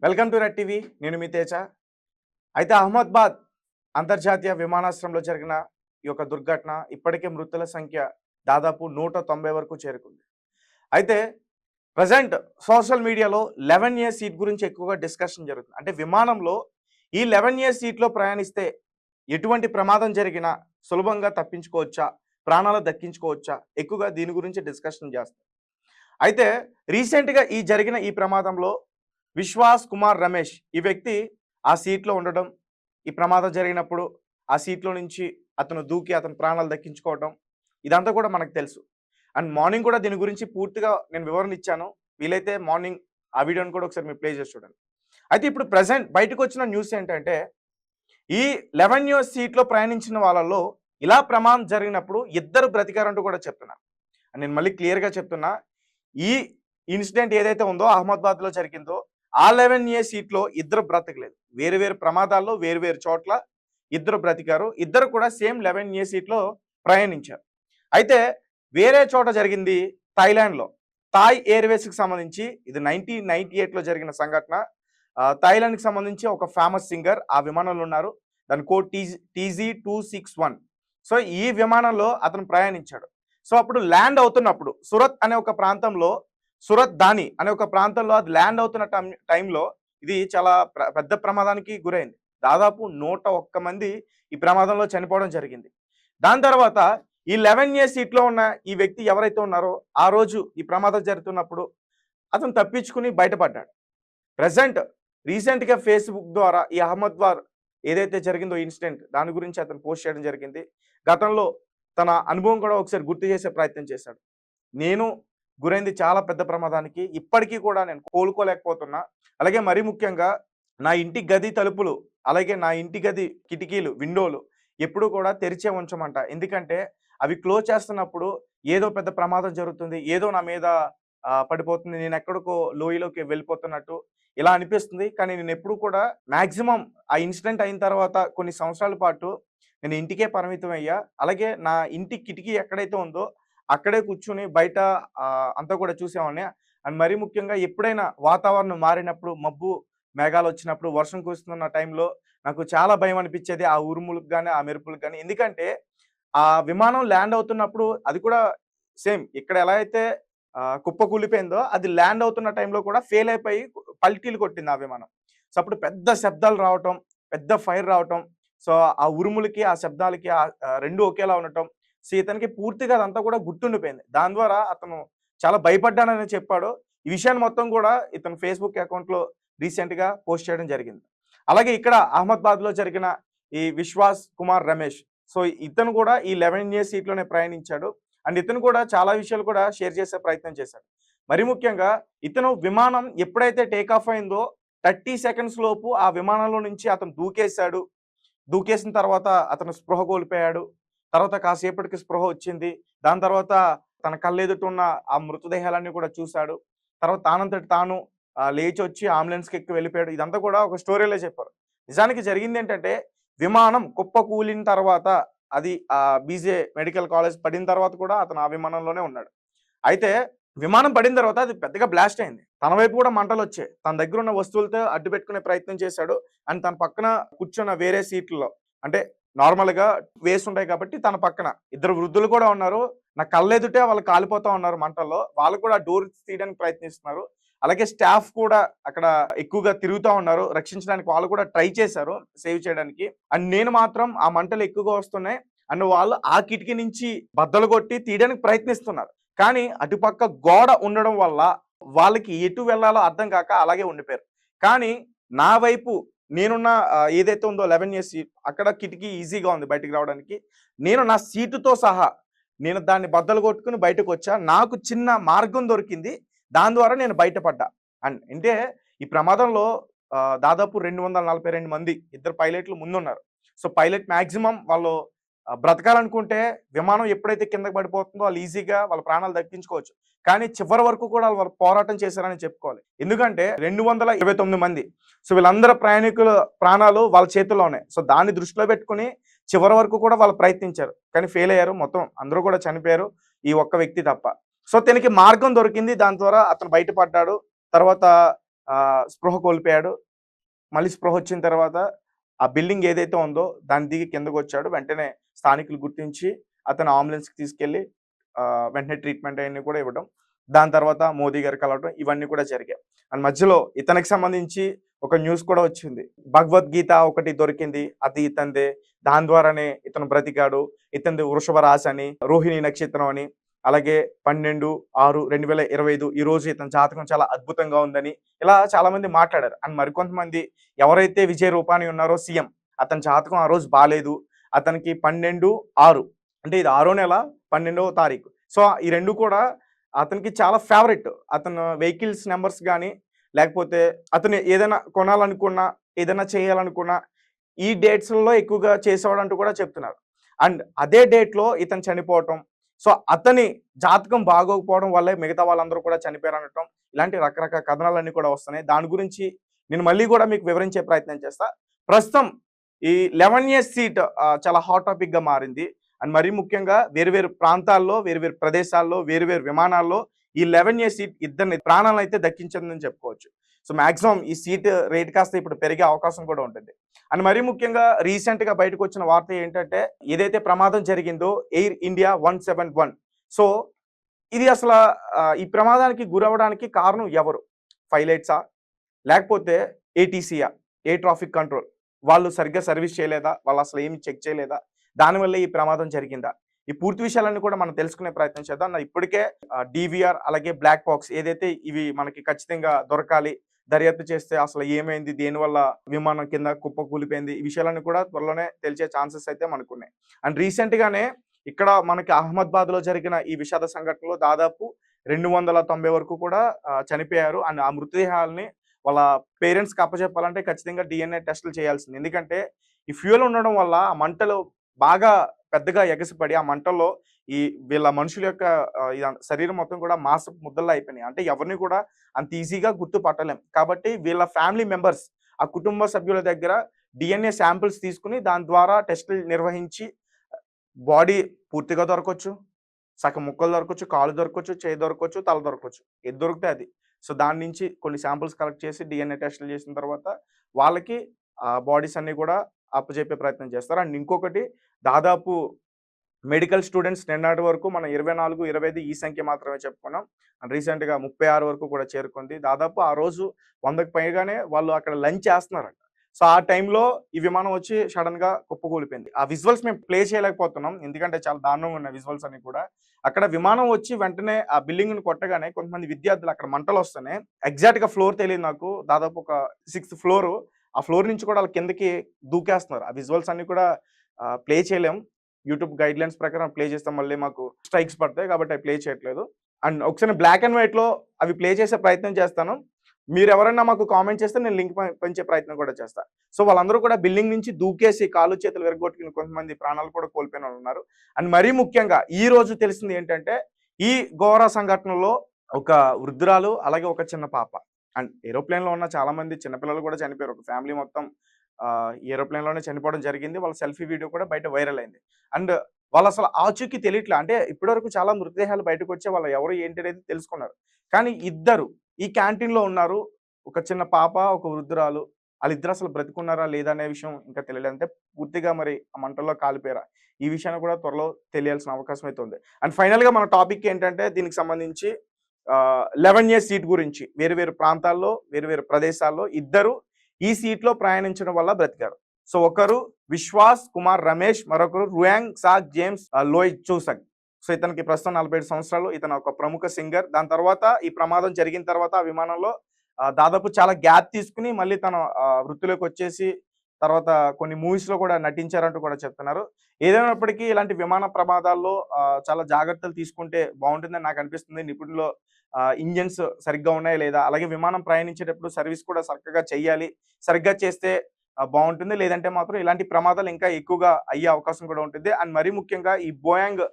Welcome to red TV. నేను మీ తేజ. అయితే అహ్మదాబాద్ అంతర్జాతీయ విమానాశ్రయంలో జరిగిన ఈ యొక్క దుర్ఘటన ఇప్పటికే మృతుల సంఖ్య దాదాపు 190 వరకు చేరుకుంది. అయితే ప్రజెంట్ సోషల్ మీడియాలో 11A సీట్ గురించి ఎక్కువగా డిస్కషన్ జరుగుతుంది. అంటే విమానంలో ఈ 11A సీట్లో ప్రయాణిస్తే ఎటువంటి ప్రమాదం జరిగినా సులభంగా తప్పించుకోవచ్చా, ప్రాణాలు దక్కించుకోవచ్చా, ఎక్కువగా దీని గురించి డిస్కషన్ చేస్తారు. అయితే రీసెంట్గా జరిగిన ఈ ప్రమాదంలో విశ్వాస్ కుమార్ రమేష్ ఈ వ్యక్తి ఆ సీట్లో ఉండడం, ఈ ప్రమాదం జరిగినప్పుడు ఆ సీట్లో నుంచి అతను దూకి అతని ప్రాణాలు దక్కించుకోవడం ఇదంతా కూడా మనకు తెలుసు. అండ్ మార్నింగ్ కూడా దీని గురించి పూర్తిగా నేను వివరణ ఇచ్చాను. వీలైతే మార్నింగ్ ఆ వీడియోని కూడా ఒకసారి మీరు ప్లే చేసి చూడండి. అయితే ఇప్పుడు ప్రజెంట్ బయటకు వచ్చిన న్యూస్ ఏంటంటే ఈ 11A సీట్లో ప్రయాణించిన వాళ్ళలో ఇలా ప్రమాదం జరిగినప్పుడు ఇద్దరు బ్రతికారంటూ కూడా చెప్తున్నారు. నేను మళ్ళీ క్లియర్గా చెప్తున్నా, ఈ ఇన్సిడెంట్ ఏదైతే ఉందో అహ్మదాబాద్లో జరిగిందో ఆ 11A సీట్లో ఇద్దరు బ్రతకలేదు. వేరు వేరు ప్రమాదాల్లో వేరు వేరు చోట్ల ఇద్దరు బ్రతికారు. ఇద్దరు కూడా సేమ్ 11A సీట్లో ప్రయాణించారు. అయితే వేరే చోట జరిగింది థాయిలాండ్లో. థాయ్ ఎయిర్వేస్కి సంబంధించి ఇది 1998లో జరిగిన సంఘటన. థాయిలాండ్కి సంబంధించి ఒక ఫేమస్ సింగర్ ఆ విమానంలో ఉన్నారు. దాని కోడ్ TZ261. సో ఈ విమానంలో అతను ప్రయాణించాడు. సో అప్పుడు ల్యాండ్ అవుతున్నప్పుడు సూరత్ అనే ఒక ప్రాంతంలో, సూరత్ దాని అనే ఒక ప్రాంతంలో అది ల్యాండ్ అవుతున్న టైంలో ఇది చాలా పెద్ద ప్రమాదానికి గురైంది. దాదాపు 101 మంది ఈ ప్రమాదంలో చనిపోవడం జరిగింది. దాని తర్వాత ఈ 11A సీట్లో ఉన్న ఈ వ్యక్తి ఎవరైతే ఉన్నారో ఆ రోజు ఈ ప్రమాదం జరుగుతున్నప్పుడు అతను తప్పించుకుని బయటపడ్డాడు. ప్రజెంట్ రీసెంట్గా ఫేస్బుక్ ద్వారా ఈ అహ్మదాబాద్ ఏదైతే జరిగిందో ఇన్సిడెంట్ దాని గురించి అతను పోస్ట్ చేయడం జరిగింది. గతంలో తన అనుభవం కూడా ఒకసారి గుర్తు చేసే ప్రయత్నం చేశాడు. నేను గురైంది చాలా పెద్ద ప్రమాదానికి, ఇప్పటికీ కూడా నేను కోలుకోలేకపోతున్నా. అలాగే మరీ ముఖ్యంగా నా ఇంటి గది తలుపులు, అలాగే నా ఇంటి గది కిటికీలు, విండోలు ఎప్పుడు కూడా తెరిచే ఉంచమంట. ఎందుకంటే అవి క్లోజ్ చేస్తున్నప్పుడు ఏదో పెద్ద ప్రమాదం జరుగుతుంది, ఏదో నా మీద పడిపోతుంది, నేను ఎక్కడికో లోయలోకి వెళ్ళిపోతున్నట్టు ఇలా అనిపిస్తుంది. కానీ నేను ఎప్పుడు కూడా మ్యాక్సిమం ఆ ఇన్సిడెంట్ అయిన తర్వాత కొన్ని సంవత్సరాల పాటు నేను ఇంటికే పరిమితం అయ్యా. అలాగే నా ఇంటి కిటికీ ఎక్కడైతే ఉందో అక్కడే కూర్చుని బయట అంతా కూడా చూసేవాడిని. అండ్ మరీ ముఖ్యంగా ఎప్పుడైనా వాతావరణం మారినప్పుడు, మబ్బు మేఘాలు వచ్చినప్పుడు, వర్షం కురుస్తున్న టైంలో నాకు చాలా భయం అనిపించేది. ఆ ఉరుములకు కానీ ఆ మెరుపులకు కానీ. ఎందుకంటే ఆ విమానం ల్యాండ్ అవుతున్నప్పుడు అది కూడా సేమ్ ఇక్కడ ఎలా అయితే కుప్ప కూలిపోయిందో అది ల్యాండ్ అవుతున్న టైంలో కూడా ఫెయిల్ అయిపోయి పల్టీలు కొట్టింది ఆ విమానం. సో అప్పుడు పెద్ద శబ్దాలు రావటం, పెద్ద ఫైర్ రావటం, సో ఆ ఉరుములకి ఆ శబ్దాలకి రెండు ఒకేలా ఉండటం, సో ఇతనికి పూర్తిగా అదంతా కూడా గుర్తుండిపోయింది. దాని ద్వారా అతను చాలా భయపడ్డానని చెప్పాడు. ఈ విషయాన్ని మొత్తం కూడా ఇతను ఫేస్బుక్ అకౌంట్లో రీసెంట్గా పోస్ట్ చేయడం జరిగింది. అలాగే ఇక్కడ అహ్మదాబాద్లో జరిగిన ఈ విశ్వాస్ కుమార్ రమేష్, సో ఇతను కూడా ఈ 11A సీట్లోనే ప్రయాణించాడు. అండ్ ఇతను కూడా చాలా విషయాలు కూడా షేర్ చేసే ప్రయత్నం చేశాడు. మరి ముఖ్యంగా ఇతను విమానం ఎప్పుడైతే టేక్ ఆఫ్ అయిందో 30 సెకండ్స్ లోపు ఆ విమానంలో నుంచి అతను దూకేశాడు. దూకేసిన తర్వాత అతను స్పృహ కోల్పోయాడు. తర్వాత కాసేపటికి స్పృహ వచ్చింది. దాని తర్వాత తన కళ్ళెదుట ఉన్న ఆ మృతదేహాలన్నీ కూడా చూశాడు. తర్వాత తానంతట తాను లేచి వచ్చి అంబులెన్స్కి ఎక్కి వెళ్ళిపోయాడు. ఇదంతా కూడా ఒక స్టోరీలో చెప్పారు. నిజానికి జరిగింది ఏంటంటే విమానం కుప్ప కూలిన తర్వాత అది బీజే మెడికల్ కాలేజ్ పడిన తర్వాత కూడా అతను ఆ విమానంలోనే ఉన్నాడు. అయితే విమానం పడిన తర్వాత అది పెద్దగా బ్లాస్ట్ అయింది. తన వైపు కూడా మంటలు వచ్చాయి. తన దగ్గర ఉన్న వస్తువులతో అడ్డు పెట్టుకునే ప్రయత్నం చేశాడు. అండ్ తన పక్కన కూర్చున్న వేరే సీట్లలో, అంటే నార్మల్గా వేసి ఉంటాయి కాబట్టి తన పక్కన ఇద్దరు వృద్ధులు కూడా ఉన్నారు. నా కళ్ళెదుటే వాళ్ళు కాలిపోతా ఉన్నారు మంటల్లో. వాళ్ళు కూడా డోర్ తీయడానికి ప్రయత్నిస్తున్నారు. అలాగే స్టాఫ్ కూడా అక్కడ ఎక్కువగా తిరుగుతూ ఉన్నారు రక్షించడానికి. వాళ్ళు కూడా ట్రై చేశారు సేవ్ చేయడానికి. అండ్ నేను మాత్రం ఆ మంటలు ఎక్కువగా వస్తున్నాయి అండ్ వాళ్ళు ఆ కిటికీ నుంచి బద్దలు కొట్టి తీయడానికి ప్రయత్నిస్తున్నారు. కానీ అటుపక్క గోడ ఉండడం వల్ల వాళ్ళకి ఎటు వెళ్ళాలో అర్థం కాక అలాగే ఉండిపోయారు. కానీ నా వైపు నేనున్న ఏదైతే ఉందో 11A సీట్, అక్కడ కిటికీ ఈజీగా ఉంది బయటికి రావడానికి. నేను నా సీటుతో సహా నేను దాన్ని బద్దలు కొట్టుకుని బయటకు వచ్చా. నాకు చిన్న మార్గం దొరికింది. దాని ద్వారా నేను బయటపడ్డా. అండ్ అంటే ఈ ప్రమాదంలో దాదాపు 242 మంది ఇద్దరు పైలట్లు ముందున్నారు. సో పైలట్ మ్యాక్సిమం వాళ్ళు బ్రతకాలనుకుంటే విమానం ఎప్పుడైతే కిందకి పడిపోతుందో వాళ్ళు ఈజీగా వాళ్ళ ప్రాణాలు దక్కించుకోవచ్చు. కానీ చివరి వరకు కూడా వాళ్ళు పోరాటం చేశారని చెప్పుకోవాలి. ఎందుకంటే 229 మంది, సో వీళ్ళందరూ ప్రయాణికుల ప్రాణాలు వాళ్ళ చేతుల్లో ఉన్నాయి. సో దాన్ని దృష్టిలో పెట్టుకుని చివరి వరకు కూడా వాళ్ళు ప్రయత్నించారు. కానీ ఫెయిల్ అయ్యారు. మొత్తం అందరూ కూడా చనిపోయారు, ఈ ఒక్క వ్యక్తి తప్ప. సో తనకి మార్గం దొరికింది. దాని ద్వారా అతను బయటపడ్డాడు. తర్వాత స్పృహ కోల్పోయాడు. మళ్ళీ స్పృహ వచ్చిన తర్వాత ఆ బిల్డింగ్ ఏదైతే ఉందో దాన్ని దిగి కిందకొచ్చాడు. వెంటనే స్థానికులు గుర్తించి అతను అంబులెన్స్‌కి తీసుకెళ్ళి వెంటనే ట్రీట్మెంట్ అయన్నీ కూడా ఇవ్వడం. దాని తర్వాత మోదీ గారు కలవడం ఇవన్నీ కూడా జరిగాయి. అండ్ మధ్యలో ఇతనికి సంబంధించి ఒక న్యూస్ కూడా వచ్చింది. భగవద్గీత ఒకటి దొరికింది. అది ఇతనిదే. దాని ద్వారానే ఇతను బ్రతికాడు. ఇతనిది వృషభ రాశి అని, రోహిణి నక్షత్రం అని, అలాగే 12/6/2025 ఈ రోజు ఇతని జాతకం చాలా అద్భుతంగా ఉందని ఇలా చాలా మంది మాట్లాడారు. అండ్ మరికొంతమంది ఎవరైతే విజయ్ రూపానీ ఉన్నారో సీఎం అతని జాతకం ఆ రోజు బాలేదు. అతనికి 12/6 అంటే ఇది 6 నెల 12వ తారీఖు. సో ఈ 2 కూడా అతనికి చాలా ఫేవరెట్. అతను వెహికల్స్ నంబర్స్ గాని, లేకపోతే అతను ఏదైనా కొనాలనుకున్నా, ఏదైనా చేయాలనుకున్నా ఈ డేట్స్‌లలో ఎక్కువగా చేసేవాడంటూ కూడా చెప్తున్నారు. అండ్ అదే డేట్‌లో ఇతను చనిపోవటం. సో అతని జాతకం బాగోకపోవడం వల్లే మిగతా వాళ్ళందరూ కూడా చనిపోయారనటం. ఇలాంటి రకరకాల కథనాలన్నీ కూడా వస్తున్నాయి. దాని గురించి నేను మళ్ళీ కూడా మీకు వివరించే ప్రయత్నం చేస్తా. ప్రస్తుతం ఈ 11 ఇయర్స్ సీట్ చాలా హాట్ టాపిక్‌గా మారింది. అండ్ మరీ ముఖ్యంగా వేరు వేరు ప్రాంతాల్లో, వేరు వేరు ప్రదేశాల్లో, వేరు వేరు విమానాల్లో ఈ 11 ఇయర్స్ సీట్ ఇద్దరిని ప్రాణాలనైతే దక్కించిందని చెప్పుకోవచ్చు. సో మాక్సిమం ఈ సీట్ రేట్ కాస్త ఇప్పుడు పెరిగే అవకాశం కూడా ఉంటుంది. అండ్ మరీ ముఖ్యంగా రీసెంట్‌గా బయటకొచ్చిన వార్త ఏంటంటే ఏదైతే ప్రమాదం జరిగిందో ఎయిర్ ఇండియా 171 సో ఇది అసల ఈ ప్రమాదానికి గురవ్వడానికి కారణం ఎవరు? పైలట్సా? లేకపోతే ఏటీసీయా? Air traffic control. వాళ్ళు సరిగ్గా సర్వీస్ చేయలేదా? వాళ్ళు అసలు ఏమి చెక్ చేయలేదా? దానివల్లే ఈ ప్రమాదం జరిగిందా? ఈ పూర్తి విషయాలన్నీ కూడా మనం తెలుసుకునే ప్రయత్నం చేద్దాం. ఇప్పటికే డీవీఆర్ అలాగే బ్లాక్ బాక్స్ ఏదైతే ఇవి మనకి ఖచ్చితంగా దొరకాలి. దర్యాప్తు చేస్తే అసలు ఏమైంది? దేనివల్ల విమానం కింద కుప్ప కూలిపోయింది? ఈ విషయాలన్నీ కూడా త్వరలోనే తెలిసే ఛాన్సెస్ అయితే మనకున్నాయి. అండ్ రీసెంట్‌గానే ఇక్కడ మనకి అహ్మదాబాద్‌లో జరిగిన ఈ విషాద సంఘటనలో దాదాపు 290 వరకు కూడా చనిపోయారు. అండ్ ఆ మృతదేహాల్ని వాళ్ళ పేరెంట్స్‌కి అప్పజెప్పాలంటే ఖచ్చితంగా డీఎన్ఏ టెస్టులు చేయాల్సింది. ఎందుకంటే ఈ ఫ్యూయల్ ఉండడం వల్ల ఆ మంటలు బాగా పెద్దగా ఎగసిపడి ఆ మంటల్లో ఈ వీళ్ళ మనుషుల యొక్క శరీరం మొత్తం కూడా మాంసపు ముద్దల్లా అయిపోయినాయి. అంటే ఎవరిని కూడా అంత ఈజీగా గుర్తుపట్టలేం. కాబట్టి వీళ్ళ ఫ్యామిలీ మెంబర్స్ ఆ కుటుంబ సభ్యుల దగ్గర డీఎన్ఏ శాంపిల్స్ తీసుకొని దాని ద్వారా టెస్టులు నిర్వహించి బాడీ పూర్తిగా దొరకొచ్చు, సగం ముక్కలు దొరకొచ్చు, కాళ్ళు దొరకొచ్చు, చేయి దొరకొచ్చు, తల దొరకొచ్చు. ఏది దొరికితే అది. సో దాని నుంచి కొన్ని శాంపిల్స్ కలెక్ట్ చేసి డీఎన్ఏ టెస్టులు చేసిన తర్వాత వాళ్ళకి బాడీస్ అన్నీ కూడా అప్పజెప్పే ప్రయత్నం చేస్తారు. అండ్ ఇంకొకటి దాదాపు మెడికల్ స్టూడెంట్స్ నిన్నటి వరకు మనం 24, 25 ఈ సంఖ్య మాత్రమే చెప్పుకున్నాం. అండ్ రీసెంట్‌గా 36 వరకు కూడా చేరుకుంది. దాదాపు ఆ రోజు 100కి పైగానే వాళ్ళు అక్కడ లంచ్ చేస్తున్నారంట. సో ఆ టైంలో ఈ విమానం వచ్చి సడెన్‌గా కుప్పకూలిపోయింది. ఆ విజువల్స్ మేము ప్లే చేయలేకపోతున్నాం. ఎందుకంటే చాలా దారుణంగా ఉన్నాయి విజువల్స్ అన్ని కూడా. అక్కడ విమానం వచ్చి వెంటనే ఆ బిల్డింగ్‌ని కొట్టగానే కొంతమంది విద్యార్థులు అక్కడ మంటలొస్తున్నాయి. ఎగ్జాక్ట్‌గా ఫ్లోర్ తెలీదు నాకు. దాదాపు ఒక 6థ్ ఫ్లోరు. ఆ ఫ్లోర్ నుంచి కూడా ఆళ్ళు కిందకి దూకేస్తున్నారు. ఆ విజువల్స్ అన్ని కూడా ప్లే చేయలేం. యూట్యూబ్ గైడ్‌లైన్స్ ప్రకారం ప్లే చేస్తే మళ్ళీ మాకు స్ట్రైక్స్ పడతాయి. కాబట్టి అవి ప్లే చేయట్లేదు. అండ్ ఒకసారి బ్లాక్ అండ్ వైట్‌లో అవి ప్లే చేసే ప్రయత్నం చేస్తాను. మీరెవరన్నా మాకు కామెంట్ చేస్తే నేను లింక్ పంచే ప్రయత్నం కూడా చేస్తా. సో వాళ్ళందరూ కూడా బిల్డింగ్ నుంచి దూకేసి కాళ్ళు చేతులు విరగ్గొట్టుకుని కొంతమంది ప్రాణాలు కూడా కోల్పోయిన వాళ్ళున్నారు. అండ్ మరీ ముఖ్యంగా ఈ రోజు తెలిసింది ఏంటంటే ఈ ఘోర సంఘటనలో ఒక వృద్ధురాలు అలాగే ఒక చిన్న పాప. అండ్ ఏరోప్లేన్‌లో ఉన్న చాలా మంది చిన్న పిల్లలు కూడా చనిపోయారు. ఒక ఫ్యామిలీ మొత్తం ఏరోప్లేన్‌లోనే చనిపోవడం జరిగింది. వాళ్ళ సెల్ఫీ వీడియో కూడా బయట వైరల్ అయింది. అండ్ వాళ్ళసలు ఆచూకీ తెలియట్లే. అంటే ఇప్పటివరకు చాలా మృతదేహాలు బయటకొచ్చాయి. వాళ్ళు ఎవరు ఏంటి అనేది తెలుసుకున్నారు. కానీ ఇద్దరు ఈ క్యాంటీన్‌లో ఉన్నారు. ఒక చిన్న పాప, ఒక వృద్ధురాలు. ఆళ్ళిద్దరు అసలు బ్రతికున్నారా లేదా అనే విషయం ఇంకా తెలియలేదు. అంటే పూర్తిగా మరి ఆ మంటల్లో కాలిపోయారా? ఈ విషయాన్ని కూడా త్వరలో తెలియాల్సిన అవకాశం అయితే ఉంది. అండ్ ఫైనల్‌గా మన టాపిక్ ఏంటంటే దీనికి సంబంధించి 11 ఇయర్స్ సీట్ గురించి వేరు వేరు ప్రాంతాల్లో, వేరు వేరు ప్రదేశాల్లో ఇద్దరు ఈ సీట్‌లో ప్రయాణించడం వల్ల బ్రతికారు. సో ఒకరు విశ్వాస్ కుమార్ రమేష్, మరొకరు రుయాంగ్ సాక్ జేమ్స్ లోయ్ చూసక్. సో ఇతనికి ప్రస్తుతం 47 సంవత్సరాలు. ఇతను ఒక ప్రముఖ సింగర్. దాని తర్వాత ఈ ప్రమాదం జరిగిన తర్వాత ఆ విమానంలో దాదాపు చాలా గ్యాప్ తీసుకొని మళ్ళీ తన వృత్తిలోకొచ్చేసి తర్వాత కొన్ని మూవీస్‌లో కూడా నటించారంటూ కూడా చెప్తున్నారు. ఏదేమైనప్పటికీ ఇలాంటి విమాన ప్రమాదాల్లో చాలా జాగ్రత్తలు తీసుకుంటే బావుంటుందని నాకనిపిస్తుంది. నిపుణులు ఇంజిన్స్ సరిగ్గా ఉన్నాయా లేదా? అలాగే విమానం ప్రయాణించేటప్పుడు సర్వీస్ కూడా చక్కగా చెయ్యాలి. సరిగ్గా చేస్తే బావుంటుంది. లేదంటే మాత్రం ఇలాంటి ప్రమాదాలు ఇంకా ఎక్కువగా అయ్యే అవకాశం కూడా ఉంటుంది. అండ్ మరీ ముఖ్యంగా ఈ బోయింగ్